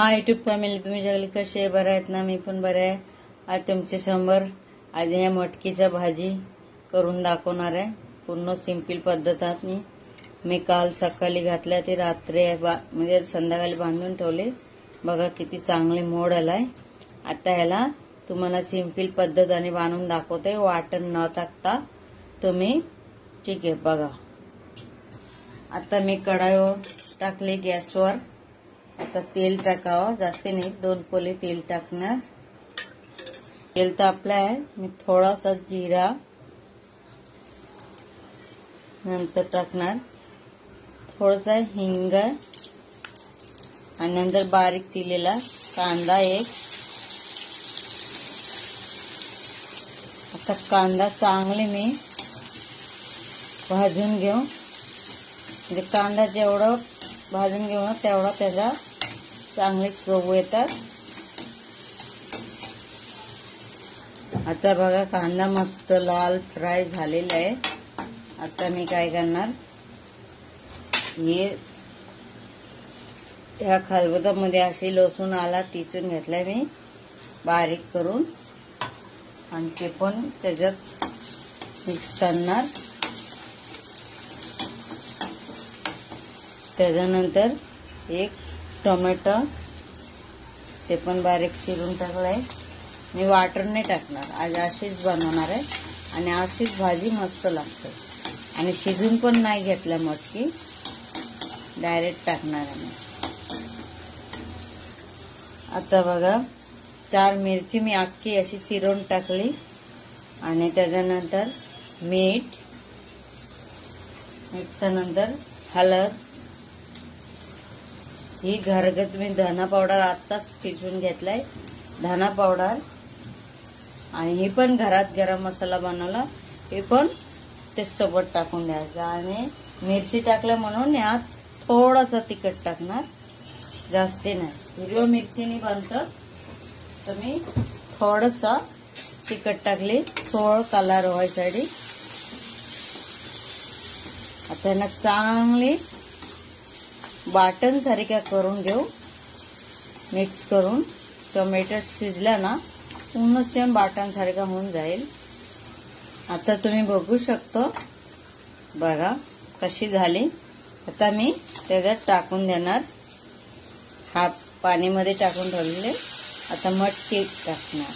Hi YouTube family, तुम्ही सगळे कसे आहे? बरे आहेत ना? मी पण बरे आहे. आज तुमच्या समोर आज या मटकीची भाजी करून दाखवणार आहे. पूर्ण सिंपल पद्धतीने मी काल सकाळी घातल्या, ती रात्री म्हणजे संध्याकाळी बांधून ठेवले. बघा किती चांगले मोड आलाय. आता ह्याला तुम्हाला सिंपल पद्धतीने बांधून दाखवते, वाटण न टाकता तुम्ही. ठीक आहे, बघा. आता मी कढाईवर टाकले गॅसवर. आता तेल टाकावं, जास्त नाही, 2 पोले तेल टाकणार. तेल तापलं आहे. मी थोडासा जिरा नंतर टाकणार, थोडासा हिंग आणि नंतर बारीक चिरलेला कांदा एक. आता कांदा चांगले मी भाजून घेऊ. म्हणजे कांदा जेवढं भाजून घेऊ ना तेवढा त्याला चांगले चव येतात. आता बघा कांदा मस्त लाल फ्राय झालेला आहे. आता मी काय करणार, ह्या खलबत्त्यामध्ये अशी लसूण आला टिचून घेतलाय मी बारीक करून, आणि ते पण त्याच्यात मिक्स करणार. त्याच्यानंतर एक टोमॅटो ते पण बारीक चिरून टाकलाय. मी वाटण नाही टाकणार, आज अशीच बनवणार आहे आणि अशीच भाजी मस्त लागते. आणि शिजून पण नाही घेतल्या मटकी, डायरेक्ट टाकणार आहे मी. आता बघा 4 मिरची मी अख्खी अशी चिरून टाकली. आणि त्याच्यानंतर मीठच्यानंतर हळद. ही घरगुती मी धना पावडर आत्ताच ठेचून घेतलाय, धना पावडर. आणि ही पण घरात गरम मसाला बनवला, हे पण ते सोबत टाकून द्यायचा. आणि मिरची टाकल्या म्हणून यात थोडासा तिखट टाकणार, जास्त नाही. हिरव्या मिरचीने बनतं तर मी थोडंसं तिखट टाकली, थोडं कलर व्हायसाठी. आता यांना चांगली बाटण सारख्या करून घेऊ, मिक्स करून. टोमॅटो शिजला ना पूर्ण सेम बाटण सारखा होऊन जाईल. आता तुम्ही बघू शकतो, बघा कशी झाली. आता मी त्याच्यात टाकून देणार, हा पाणीमध्ये टाकून ठेवलेले. आता मटकी टाकणार.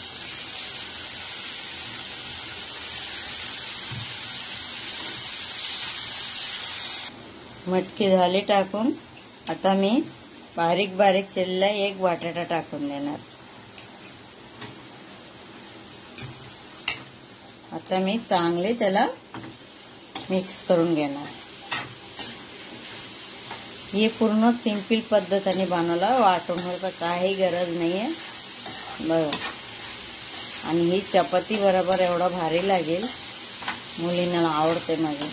मटकी झाली टाकून. आता मी बारीक बारीक चिरलेला एक बटाटा टाकून देणार. आता मी चांगले त्याला मिक्स करून घेणार. ही पूर्ण सिंपल पद्धतीने बनवला, वाटून व्हायची काही गरज नाहीये. बघा, आणि ही चपाती बरोबर एवढा भारी लागेल. मुलींना आवडते माझी,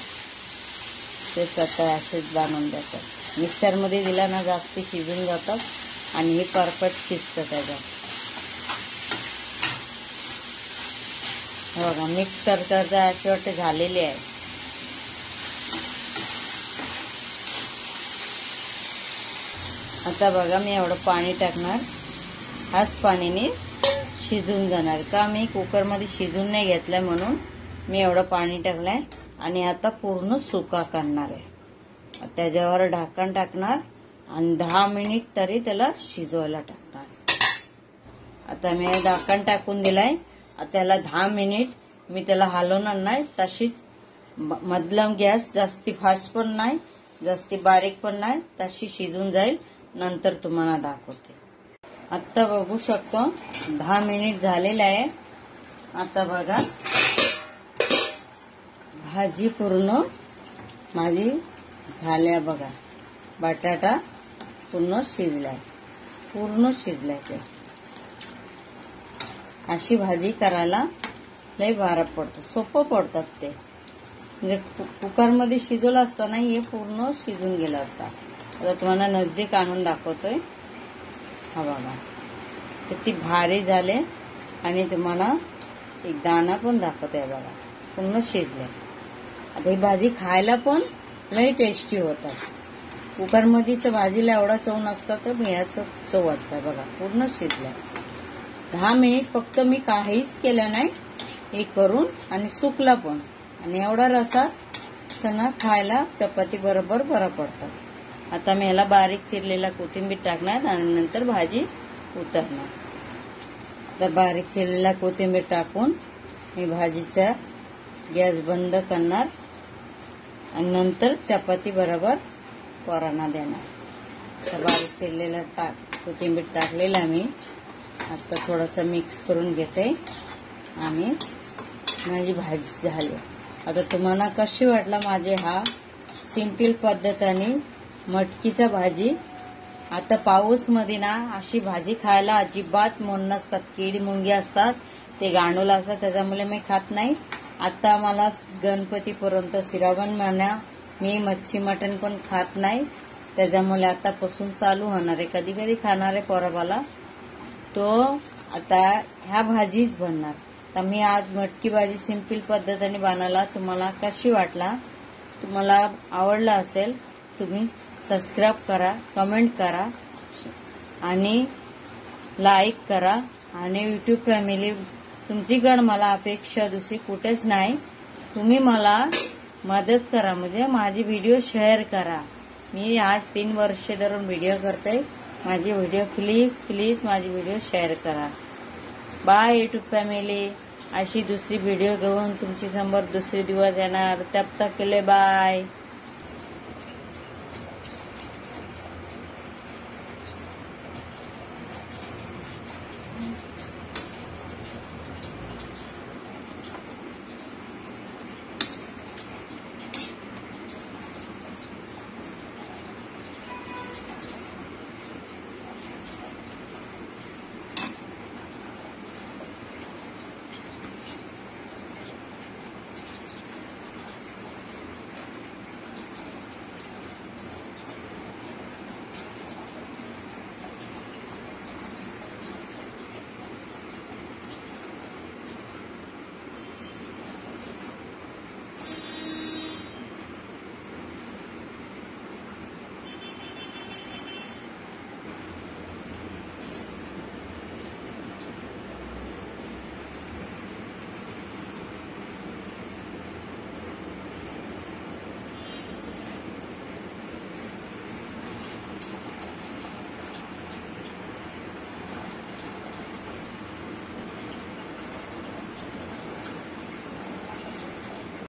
ते स्वतः असेच बनवून देतात. मिक्सरमध्ये दिला ना जास्त शिजून जातात आणि हे परफेक्ट शिजतं त्याच्यात. बघा मिक्स करता अशी वाटते झालेली आहे. आता बघा मी एवढं पाणी टाकणार, हाच पाणीने शिजून जाणार. का मी कुकरमध्ये शिजून नाही घेतलंय म्हणून मी एवढं पाणी टाकलंय. आणि आता पूर्ण सुका करणार आहे. त्याच्यावर ढाकण टाकणार आणि 10 मिनिट तरी त्याला शिजवायला टाकणार. आता मी ढाकण टाकून दिलाय. आता त्याला 10 मिनिट मी त्याला हलवणार नाही, तशीच मध्यम गॅस, जास्ती फास्ट पण नाही जास्ती बारीक पण नाही, तशी शिजून जाईल. नंतर तुम्हाला दाखवते. आता बघू शकतो 10 मिनिट झालेलं आहे. आता बघा भाजी पूर्ण माझी झाल्या. बघा बटाटा पूर्ण शिजलाय, ते. अशी भाजी करायला लय भारी पडतं, सोपं पडतात ते. म्हणजे कुकरमध्ये शिजवलं असताना हे पूर्ण शिजून गेलं असता. आता तुम्हाला नजदीक आणून दाखवतोय. हा बघा किती भारी झाले. आणि तुम्हाला एक दाणा पण दाखवतोय. बघा पूर्ण शिजले. आता ही भाजी खायला पण लय टेस्टी होतात. कुकरमध्येच भाजीला एवढा चव नसता तर याचं चव असतं बघा. पूर्ण शिजल्या. 10 मिनिट फक्त मी काहीच केलं नाही हे करून आणि सुकला पण. आणि एवढा रसा सणा खायला चपाती बरोबर बरा पडतात. आता मी ह्याला बारीक चिरलेला कोथिंबीर टाकणार आणि नंतर भाजी उतरणार. आता बारीक चिरलेला कोथिंबीर टाकून मी भाजीचा गॅस बंद करणार आणि नंतर चपाती बरोबर पोरांना देणार. तर बारीक चिरलेला कोथिंबीर टाकलेला मी आता थोडंसं मिक्स करून घेते आणि माझी भाजी झाली. आता तुम्हाला कशी वाटला माझे हा सिंपल पद्धतीने मटकीचा भाजी. आता पाऊस मध्ये ना अशी भाजी खायला अजिबात मन नसतात. कीड मुंगी असतात, ते गांडूला असतात, त्याच्यामुळे मी खात नाही. आता मला गणपतीपर्यंत श्रावण महिना मी मच्छी मटण पण खात नाही, त्याच्यामुळे आतापासून चालू होणार आहे. कधी कधी खाणार आहे पोराबाला तो. आता ह्या भाजीच बनणार. तर मी आज मटकी भाजी सिंपल पद्धतीने बनवला. तुम्हाला कशी वाटला? तुम्हाला आवडला असेल तुम्ही सबस्क्राईब करा, कमेंट करा आणि लाईक करा. आणि यूट्यूब फॅमिली तुमचीकडे मला अपेक्षा दुसरी कुठेच नाही. तुम्ही मला मदत करा, म्हणजे माझी व्हिडिओ शेअर करा. मी आज 3 वर्ष धरून व्हिडिओ करते. माझी व्हिडिओ प्लीज माझी व्हिडिओ शेअर करा. Bye YouTube family. अशी दुसरी व्हिडिओ घेऊन तुमची समोर दुसरे दिवस येणार. तब तक के लिए बाय.